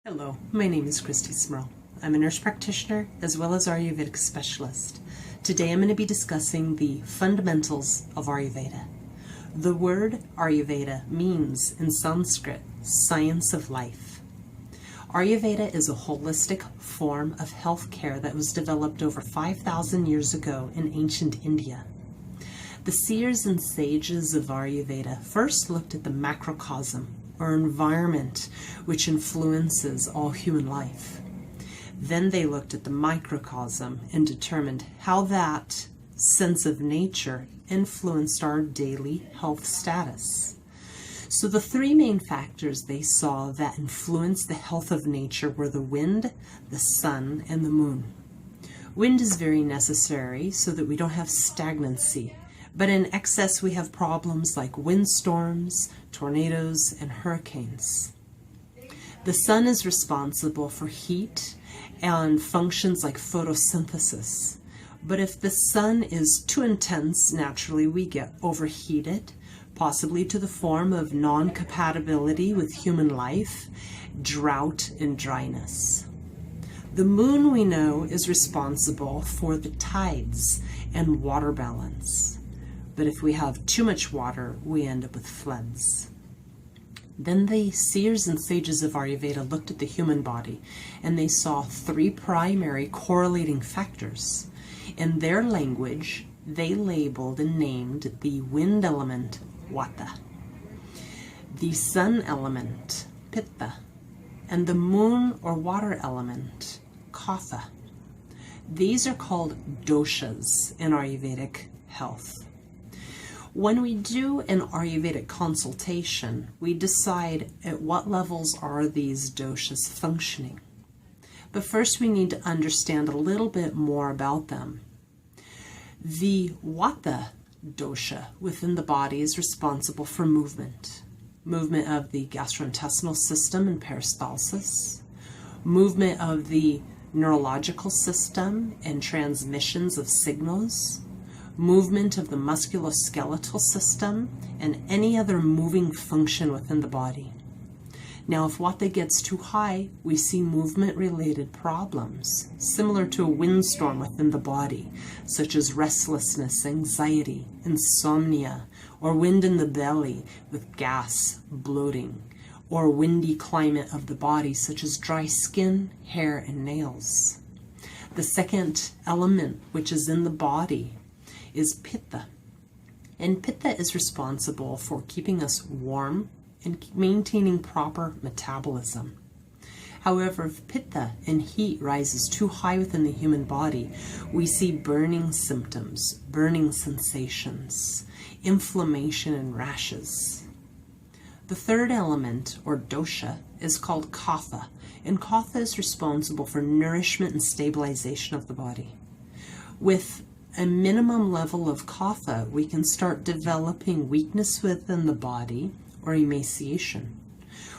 Hello, my name is Christie Smirl. I'm a nurse practitioner as well as Ayurvedic specialist. Today I'm going to be discussing the fundamentals of Ayurveda. The word Ayurveda means in Sanskrit, science of life. Ayurveda is a holistic form of healthcare that was developed over 5,000 years ago in ancient India. The seers and sages of Ayurveda first looked at the macrocosm, or environment, which influences all human life. Then they looked at the microcosm and determined how that sense of nature influenced our daily health status. So the three main factors they saw that influenced the health of nature were the wind, the sun, and the moon. Wind is very necessary so that we don't have stagnancy. But in excess, we have problems like windstorms, tornadoes, and hurricanes. The sun is responsible for heat and functions like photosynthesis. But if the sun is too intense, naturally we get overheated, possibly to the form of non-compatibility with human life, drought, and dryness. The moon, we know, is responsible for the tides and water balance. But if we have too much water, we end up with floods. Then the seers and sages of Ayurveda looked at the human body, and they saw three primary correlating factors. In their language, they labeled and named the wind element Vata, the sun element Pitta, and the moon or water element Kapha. These are called doshas in Ayurvedic health. When we do an Ayurvedic consultation, we decide at what levels are these doshas functioning. But first we need to understand a little bit more about them. The Vata dosha within the body is responsible for movement of the gastrointestinal system and peristalsis, movement of the neurological system and transmissions of signals, movement of the musculoskeletal system, and any other moving function within the body. Now, if Vata gets too high, we see movement-related problems, similar to a windstorm within the body, such as restlessness, anxiety, insomnia, or wind in the belly with gas, bloating, or windy climate of the body, such as dry skin, hair, and nails. The second element, which is in the body, is Pitta. And Pitta is responsible for keeping us warm and maintaining proper metabolism. However, if Pitta and heat rises too high within the human body, we see burning symptoms, burning sensations, inflammation, and rashes. The third element, or dosha, is called Kapha, and Kapha is responsible for nourishment and stabilization of the body. With a minimum level of Kapha, we can start developing weakness within the body or emaciation.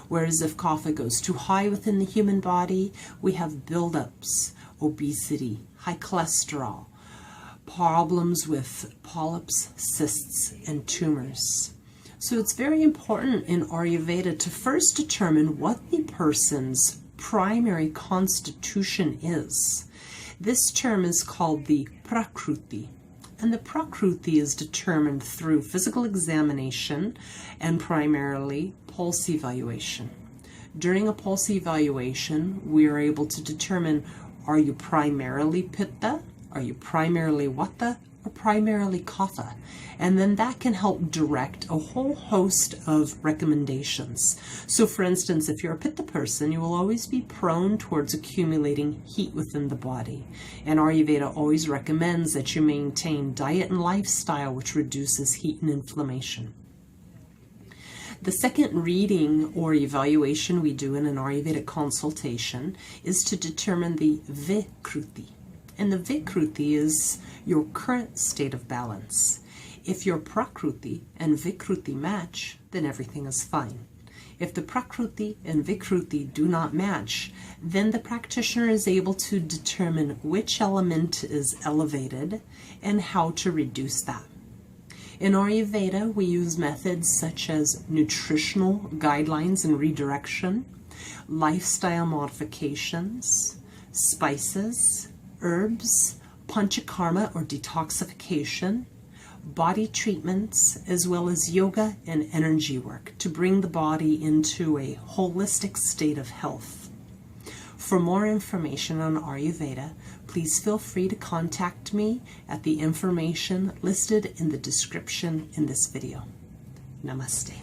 Whereas if Kapha goes too high within the human body, we have buildups, obesity, high cholesterol, problems with polyps, cysts, and tumors. So it's very important in Ayurveda to first determine what the person's primary constitution is. This term is called the Prakruti, and the Prakruti is determined through physical examination and primarily pulse evaluation. During a pulse evaluation, we are able to determine, are you primarily Pitta, are you primarily Vata, or primarily Kapha? And then that can help direct a whole host of recommendations. So for instance, if you're a Pitta person, you will always be prone towards accumulating heat within the body. And Ayurveda always recommends that you maintain diet and lifestyle which reduces heat and inflammation. The second reading or evaluation we do in an Ayurvedic consultation is to determine the Vikruti. And the Vikruti is your current state of balance. If your Prakruti and Vikruti match, then everything is fine. If the Prakruti and Vikruti do not match, then the practitioner is able to determine which element is elevated and how to reduce that. In Ayurveda, we use methods such as nutritional guidelines and redirection, lifestyle modifications, spices, herbs, panchakarma or detoxification, body treatments, as well as yoga and energy work to bring the body into a holistic state of health. For more information on Ayurveda, please feel free to contact me at the information listed in the description in this video. Namaste.